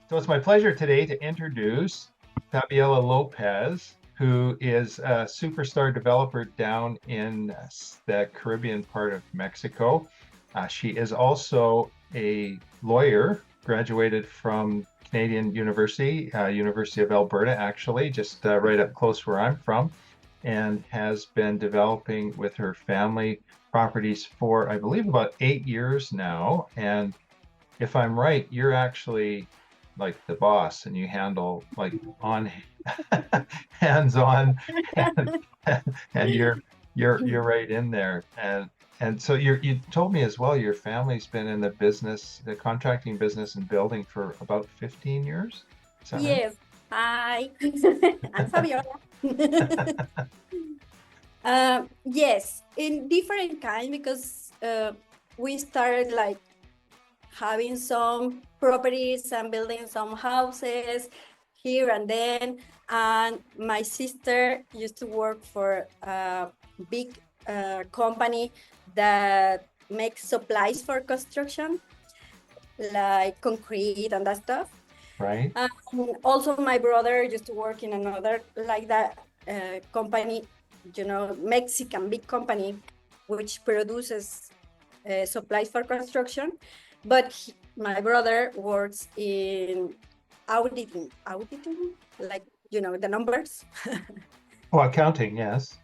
So it's my pleasure today to introduce Fabiella Lopez, who is a superstar developer down in the Caribbean part of Mexico. She is also a lawyer, graduated from Canadian University, University of Alberta, actually, just right up close where I'm from, and has been developing with her family properties for, I believe, about 8 years now. And if I'm right, you're actually like the boss and you handle like on hands-on and, and you're right in there. And so you told me as well your family's been in the business, the contracting business and building for about 15 years. Is that right? Yes. Hi, I'm Fabiola. Yes, in different kind because we started like having some properties and building some houses here and then. And my sister used to work for a big company that makes supplies for construction, like concrete and that stuff. Right. Also, my brother used to work in another like that company, Mexican big company, which produces supplies for construction. But my brother works in auditing, like the numbers. Oh, accounting, yes.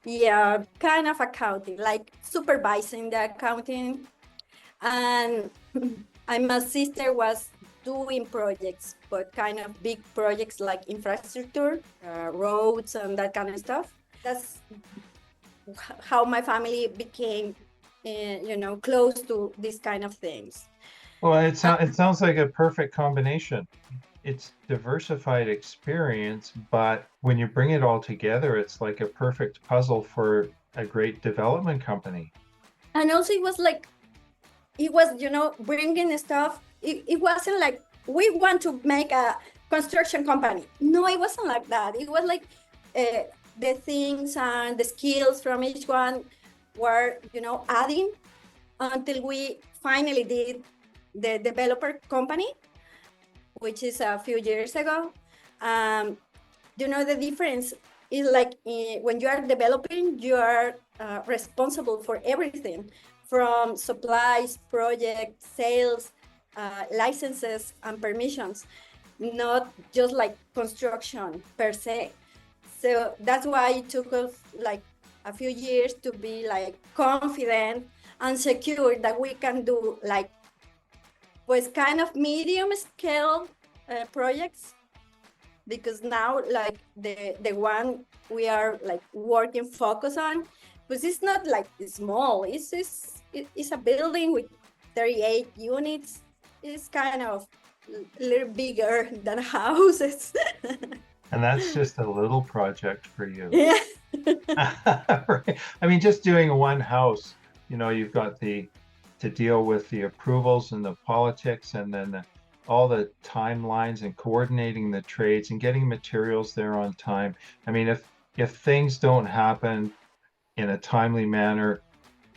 Yeah, kind of accounting, like supervising the accounting. And and my sister was doing projects, but kind of big projects like infrastructure, roads and that kind of stuff. That's how my family became, close to these kind of things. Well, it sounds like a perfect combination. It's diversified experience, but when you bring it all together, it's like a perfect puzzle for a great development company. And also it was, bringing stuff. It wasn't like we want to make a construction company. No, it wasn't like that. It was like uh, the things and the skills from each one were, adding until we finally did the developer company, which is a few years ago. Um, the difference is like when you are developing, you are responsible for everything from supplies, project, sales, licenses, and permissions, not just like construction per se. So that's why it took us like a few years to be like confident and secure that we can do like was kind of medium scale projects, because now like the one we are like working focus on, because it's not like small, it's a building with 38 units. It's kind of a little bigger than houses. And that's just a little project for you. Yeah. Right. I mean, just doing one house, you've got to deal with the approvals and the politics and then all the timelines and coordinating the trades and getting materials there on time. I mean, if things don't happen in a timely manner,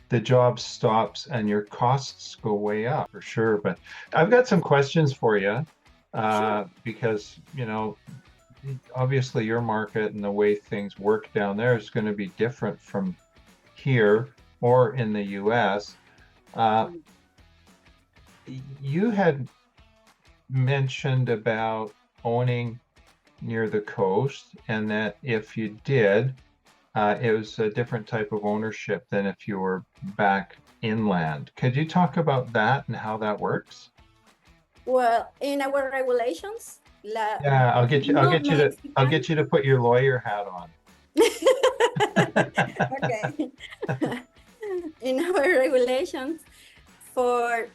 the job stops and your costs go way up for sure. But I've got some questions for you Sure. because, obviously your market and the way things work down there is going to be different from here or in the US. Uh, you had mentioned about owning near the coast, and that if you did, it was a different type of ownership than if you were back inland. Could you talk about that and how that works? Well, in our regulations, Yeah, not I'll Mexican. get you to put your lawyer hat on. Okay. In our regulations for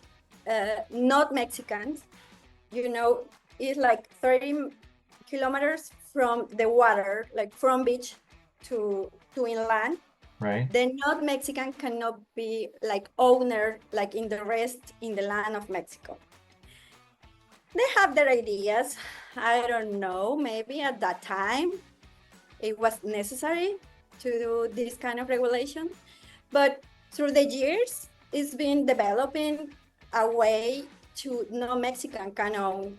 not Mexicans, it's like 30 kilometers from the water, like from beach to inland. Right? The not Mexican cannot be like owner, like in the rest in the land of Mexico. They have their ideas. I don't know, maybe at that time it was necessary to do this kind of regulation. But through the years, it's been developing a way to non-Mexican can own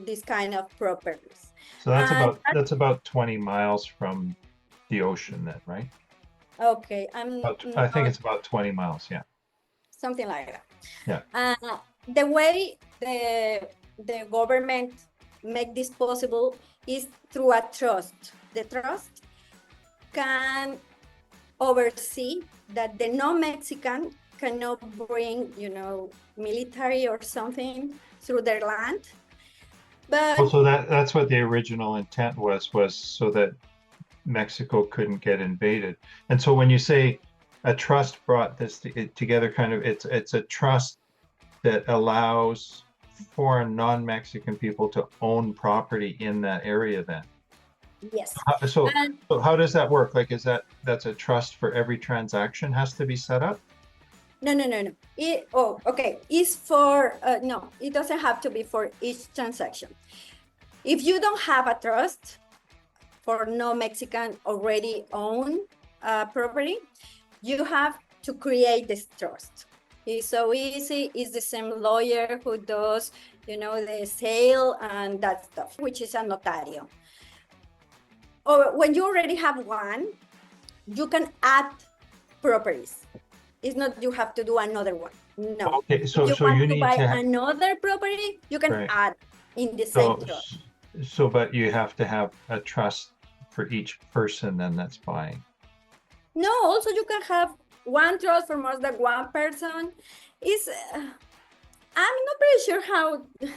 this kind of properties. So that's And about 20 miles from the ocean then, right? okay, I think not it's about 20 miles, yeah. something like that. Yeah. The way the government make this possible is through a trust. The trust can oversee that the non-Mexican cannot bring, military or something through their land. But Well, so that's what the original intent was so that Mexico couldn't get invaded. And so when you say a trust brought this together, kind of it's a trust that allows foreign non-Mexican people to own property in that area then. yes, So, and so how does that work? Like, that's a trust for every transaction has to be set up? no. Okay. It's for no. It doesn't have to be for each transaction. If you don't have a trust for no Mexican already own property, you have to create this trust. It's so easy. It's the same lawyer who does, the sale and that stuff, which is a notario. Or when you already have one, you can add properties. It's not you have to do another one. No. Okay, so If you so want you to need buy to have, another property, you can right. add in the same trust. But you have to have a trust for each person then that's buying. No, also you can have one trust for more than one person. Is I'm not pretty sure how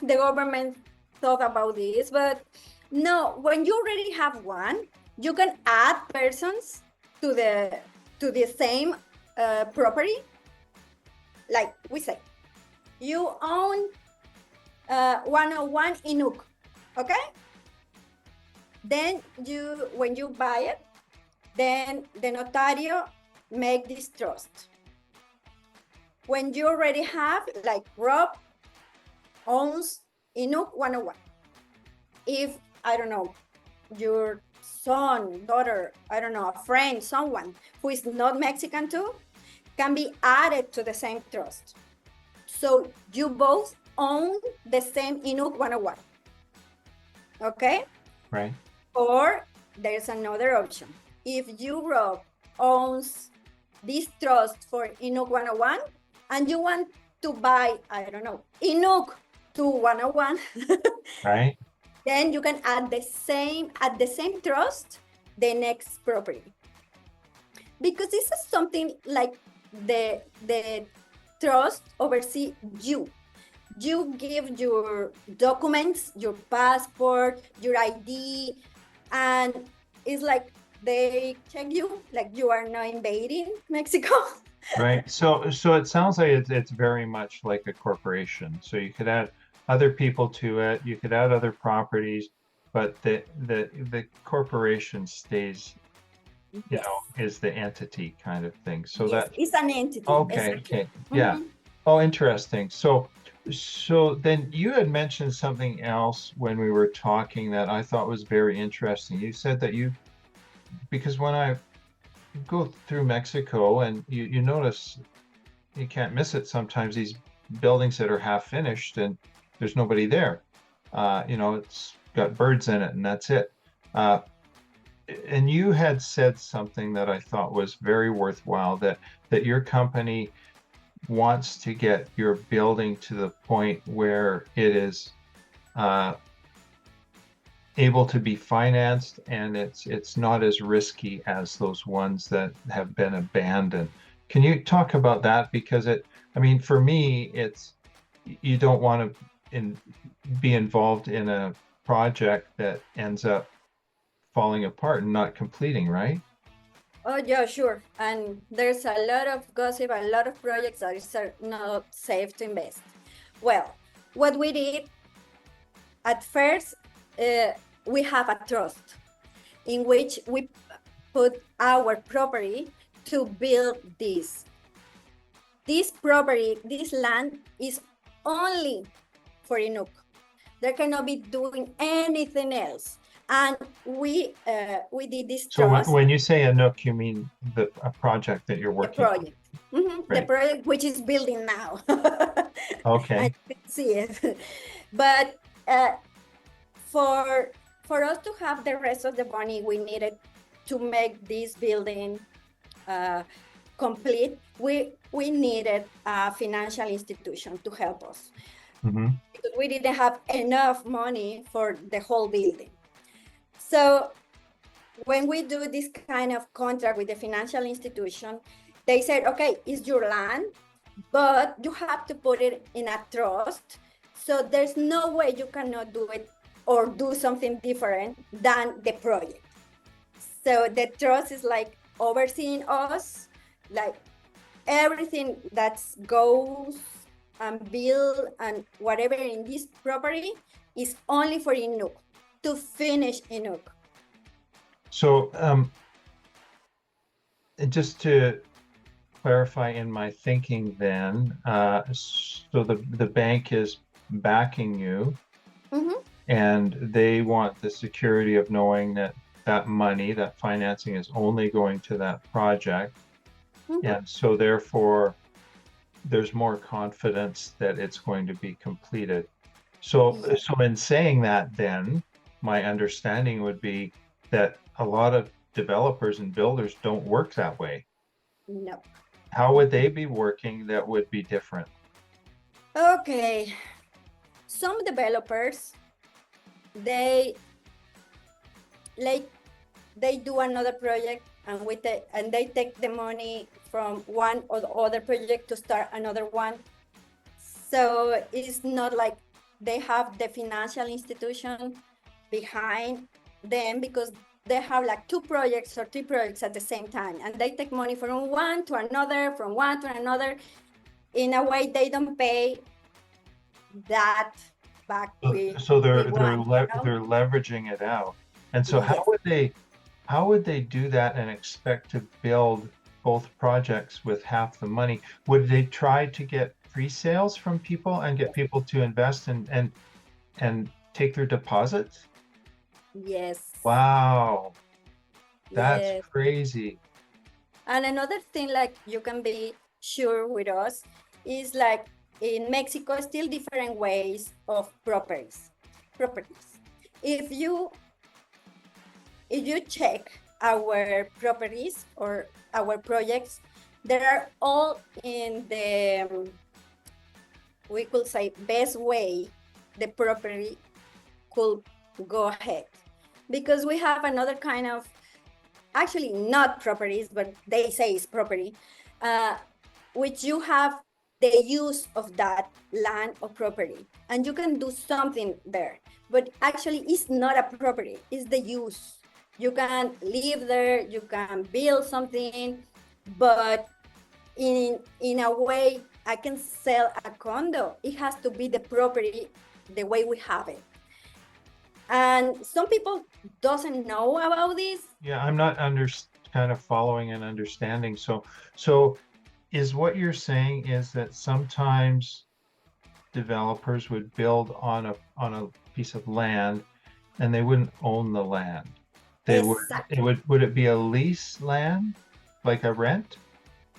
the government thought about this, but no, when you already have one, you can add persons to the same property. Like we say, you own 101 Inuk, okay? Then when you buy it, then the notario make this trust. When you already have, like Rob owns Inuk 101. If, I don't know, your son, daughter, I don't know, a friend, someone who is not Mexican too, can be added to the same trust. So you both own the same Inuk 101. Okay? Right. Or there's another option. If you, Rob, owns this trust for Inuk 101 and you want to buy, I don't know, Inuk 201, Right. then you can add at the same trust the next property. Because this is something like the trust oversee you. You give your documents, your passport, your ID, and it's like they check you like you are not invading Mexico. Right. So it sounds like it's very much like a corporation. So you could add other people to it, you could add other properties, but the corporation stays, Yes. is the entity kind of thing. So Yes, that it's an entity. okay, Exactly. okay. Yeah. Mhm. Oh, interesting. So then you had mentioned something else when we were talking that I thought was very interesting. You said that because when I go through Mexico and you notice you can't miss it sometimes, these buildings that are half finished and there's nobody there. It's got birds in it and that's it. And you had said something that I thought was very worthwhile, that your company wants to get your building to the point where it is able to be financed and it's not as risky as those ones that have been abandoned. Can you talk about that? Because for me, you don't want to be involved in a project that ends up falling apart and not completing, right? Oh, yeah, sure. And there's a lot of gossip, a lot of projects that is not safe to invest. Well, what we did at first, we have a trust in which we put our property to build this. This property, this land is only for Inuk. There cannot be doing anything else. And we did this So trust, when you say a nook, you mean a project that you're the working on? project. The Right. project which is building now. Okay. I can see it. But for us to have the rest of the money we needed to make this building complete, we needed a financial institution to help us. Mm-hmm. Because we didn't have enough money for the whole building. So when we do this kind of contract with the financial institution, they said, okay, it's your land, but you have to put it in a trust. So there's no way you cannot do it or do something different than the project. So the trust is like overseeing us, like everything that goes and build and whatever in this property is only for Inuk, to finish Inuk. So just to clarify in my thinking then, so the bank is backing you Mm-hmm. and they want the security of knowing that that money, that financing is only going to that project. Mm-hmm. And so therefore, there's more confidence that it's going to be completed. So, Yes. so in saying that, then my understanding would be that a lot of developers and builders don't work that way. No. How would they be working that would be different? Okay. Some developers, they like they do another project and they take the money from one or the other project to start another one. So it's not like they have the financial institution behind them, because they have like 2 projects or 3 projects at the same time, and they take money from one to another, from one to another. In a way, they don't pay that back So we want, you know? they're leveraging it out. And so Yes. how would they do that and expect to build both projects with half the money? Would they try to get pre-sales from people and get people to invest and take their deposits? Yes. Wow, that's Yes. crazy. And another thing, like you can be sure with us, is like in Mexico, still different ways of properties. If you check our properties or our projects, they are all in the we could say best way the property could go ahead, because we have another kind of, actually not properties, but they say it's property, which you have the use of that land or property, and you can do something there, but actually it's not a property, it's the use. You can live there, you can build something, but in a way I can sell a condo. It has to be the property the way we have it. And some people doesn't know about this. Yeah, I'm not kind of following and understanding. So is what you're saying is that sometimes developers would build on a piece of land and they wouldn't own the land. They would it Exactly. would it be a lease land, like a rent?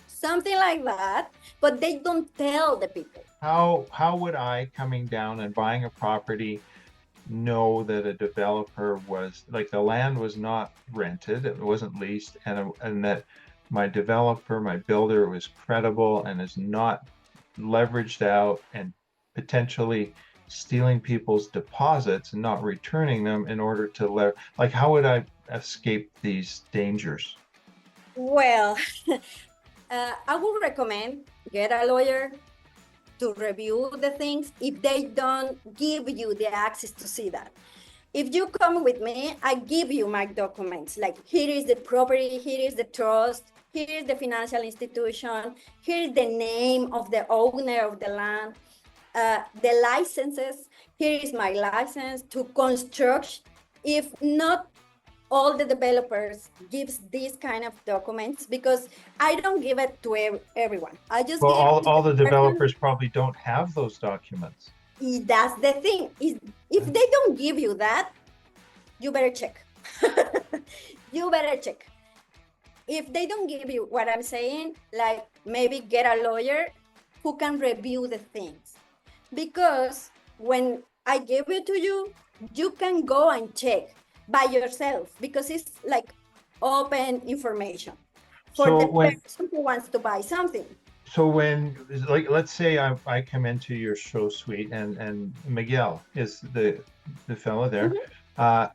Something like that, but they don't tell the people. How would I, coming down and buying a property, know that a developer was like the land was not rented, it wasn't leased, and that my developer, my builder was credible and is not leveraged out and potentially stealing people's deposits and not returning them in order to like how would I escape these dangers? Well, I would recommend get a lawyer to review the things if they don't give you the access to see that. If you come with me, I give you my documents. Like, here is the property, here is the trust, here is the financial institution, here is the name of the owner of the land, the licenses. Here is my license to construct. If not all the developers gives these kind of documents, because I don't give it to everyone. I just Well, give it to all the the person. developers probably don't have those documents. That's the thing. Is if they don't give you that, you better check. You better check. If they don't give you what I'm saying, like maybe get a lawyer who can review the things. Because when I give it to you, you can go and check by yourself because it's like open information for So the when person who wants to buy something. so when like let's say I come into your show suite and Miguel is the fellow there, Mhm, uh,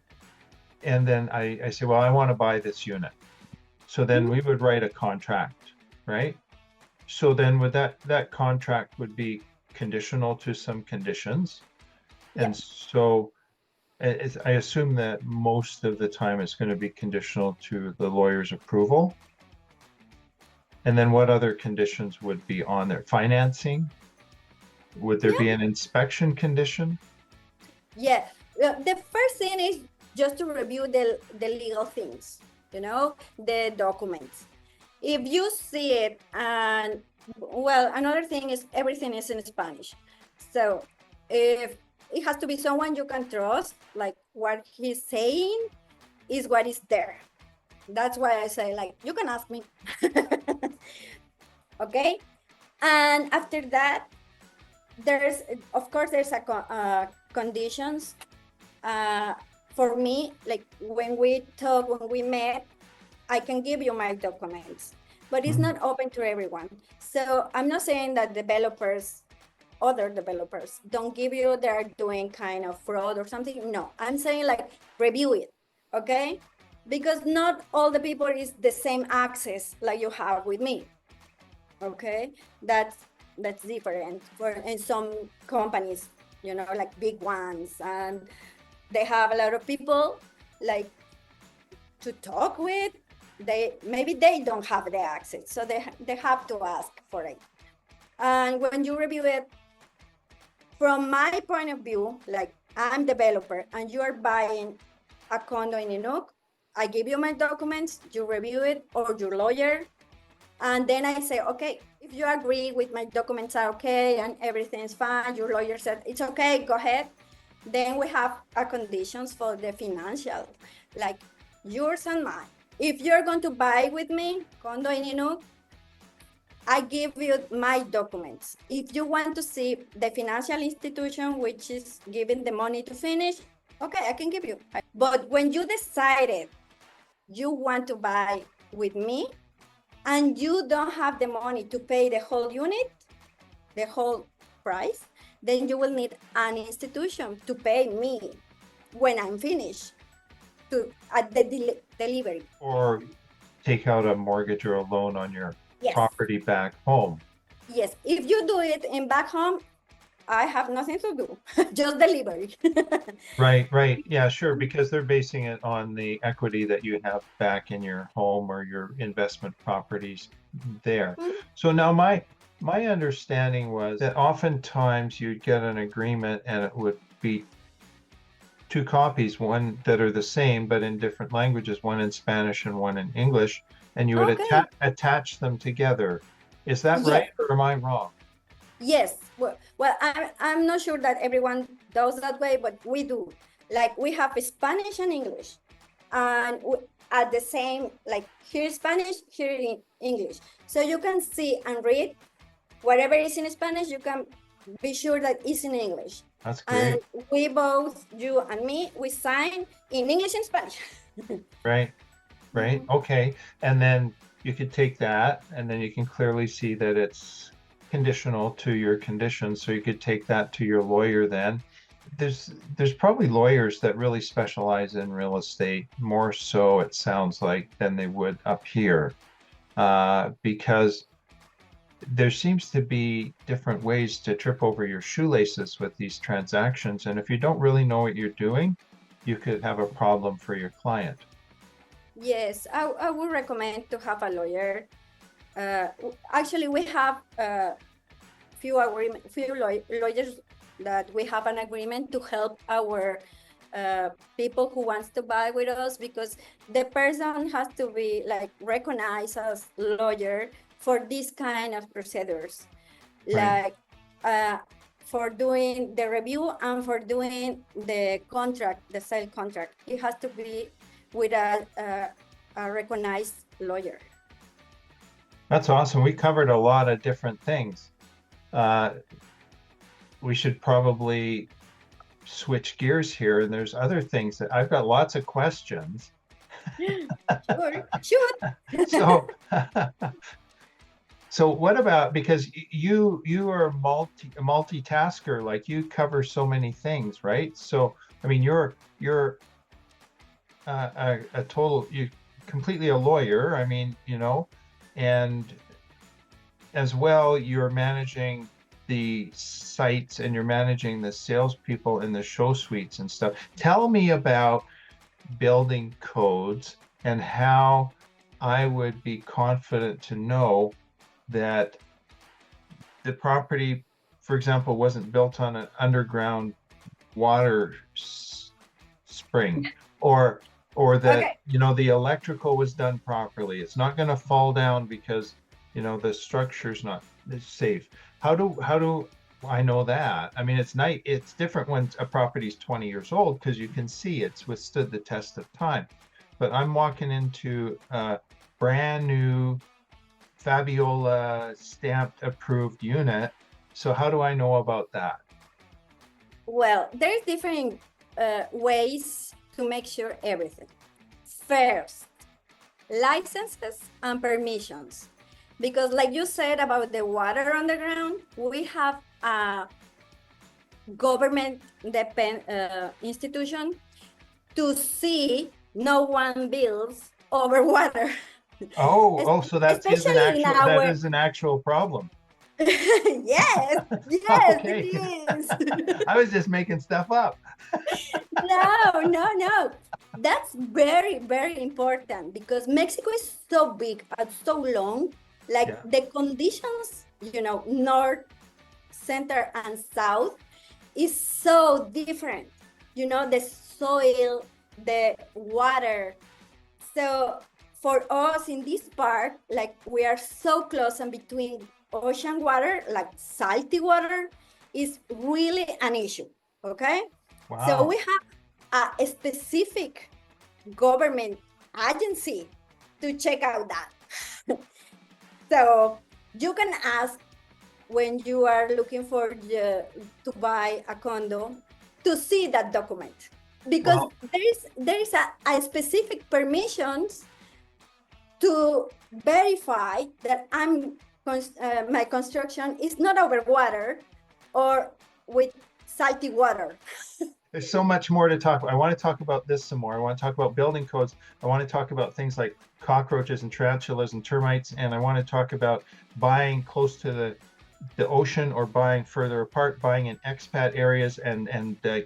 and then I say, well, I want to buy this unit. So then mhm. we would write a contract, right? So then would that contract would be conditional to some conditions. And Yes. so I assume that most of the time it's going to be conditional to the lawyer's approval. And then what other conditions would be on there? Financing? Would there Yeah. be an inspection condition? Yeah. The first thing is just to review the legal things, the documents. If you see it, and well, another thing is everything is in Spanish. So if it has to be someone you can trust, like what he's saying is what is there. That's why I say, like, you can ask me. Okay. And after that, there's, of course, there's conditions. Uh, for me, like when we talk, when we met, I can give you my documents, but it's Mhm. not open to everyone. So I'm not saying that other developers don't give you, they're doing kind of fraud or something. No, I'm saying like review it, okay? Because not all the people is the same access like you have with me, okay? That's different for in some companies, like big ones, and they have a lot of people like to talk with. Maybe they don't have the access, so they have to ask for it. And when you review it, from my point of view, like I'm developer and you are buying a condo in Inuk, I give you my documents, you review it, or your lawyer, and then I say, okay, if you agree with my documents are okay and everything is fine, your lawyer said it's okay, go ahead. Then we have a conditions for the financial, like yours and mine. If you're going to buy with me, condo in Inuk, I give you my documents. If you want to see the financial institution, which is giving the money to finish, okay, I can give you. But when you decided you want to buy with me and you don't have the money to pay the whole unit, the whole price, then you will need an institution to pay me when I'm finished at the delivery. Or take out a mortgage or a loan on your Yes, property back home? yes. If you do it in back home, I have nothing to do, just delivery. Right, right. Yeah, sure, because they're basing it on the equity that you have back in your home or your investment properties there. So now my understanding was that oftentimes you'd get an agreement and it would be two copies, one that are the same but in different languages, one in Spanish and one in English, and you would Okay. attach them together. Is that right Yes. or am I wrong? Yes. Well, I'm not sure that everyone does that way, but we do. Like we have Spanish and English, and at the same, like here Spanish, here in English. So you can see and read whatever is in Spanish. You can be sure that it's in English. That's And great. we both, you and me, we sign in English and Spanish. Right. Right? Mhm. Okay. And then you could take that and then you can clearly see that it's conditional to your conditions. So you could take that to your lawyer then. There's probably lawyers that really specialize in real estate, more so it sounds like than they would up here. Because there seems to be different ways to trip over your shoelaces with these transactions. And if you don't really know what you're doing, you could have a problem for your client. Yes, I would recommend to have a lawyer. Actually, we have few lawyers that we have an agreement to help our people who wants to buy with us, because the person has to be like recognized as lawyer for this kind of procedures. Right. Like uh, for doing the review and for doing the contract, the sale contract. It has to be with a recognized lawyer. That's awesome. We covered a lot of different things. We should probably switch gears here, and there's other things that I've got lots of questions. Sure, shoot. So, so what about, because you are a multitasker, like you cover so many things, right? So, I mean, you're a total, you completely a lawyer. I mean, you know, and as well, you're managing the sites and you're managing the salespeople in the show suites and stuff. Tell me about building codes and how I would be confident to know that the property, for example, wasn't built on an underground water spring, or that Okay. you know the electrical was done properly. It's not going to fall down because you know the structure's not safe. How do I know that? I mean, it's different when a property's 20 years old because you can see it's withstood the test of time. But I'm walking into a brand new Fabiola stamped approved unit. So how do I know about that? Well, there's different ways to make sure everything. First, licenses and permissions. Because like you said about the water underground, we have a government institution to see no one builds over water. So that's Especially in that our is an actual problem. yes, yes, Okay. it is. I was just making stuff up. No. That's very, very important because Mexico is so big and so long. Like Yeah. the conditions, you know, north, center, and south is so different. You know, the soil, the water. So for us in this part, like we are so close and between ocean water, like salty water, is really an issue. Okay. So Wow. we have a specific government agency to check out that. So you can ask when you are looking to buy a condo to see that document because Well, there is a specific permissions to verify that my construction is not over water or with salty water. there's so much more to talk about. I want to talk about this some more. I want to talk about building codes. I want to talk about things like cockroaches and tarantulas and termites. And I want to talk about buying close to the ocean or buying further apart, buying in expat areas and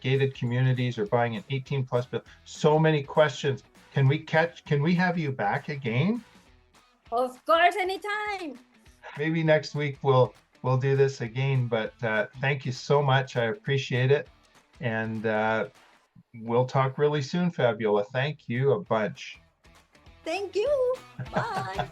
gated communities, or buying in 18 plus. So many questions. Can we have you back again? Of course, anytime. Maybe next week we'll do this again. But thank you so much. I appreciate it. And we'll talk really soon, Fabiola. Thank you a bunch. Thank you. Bye.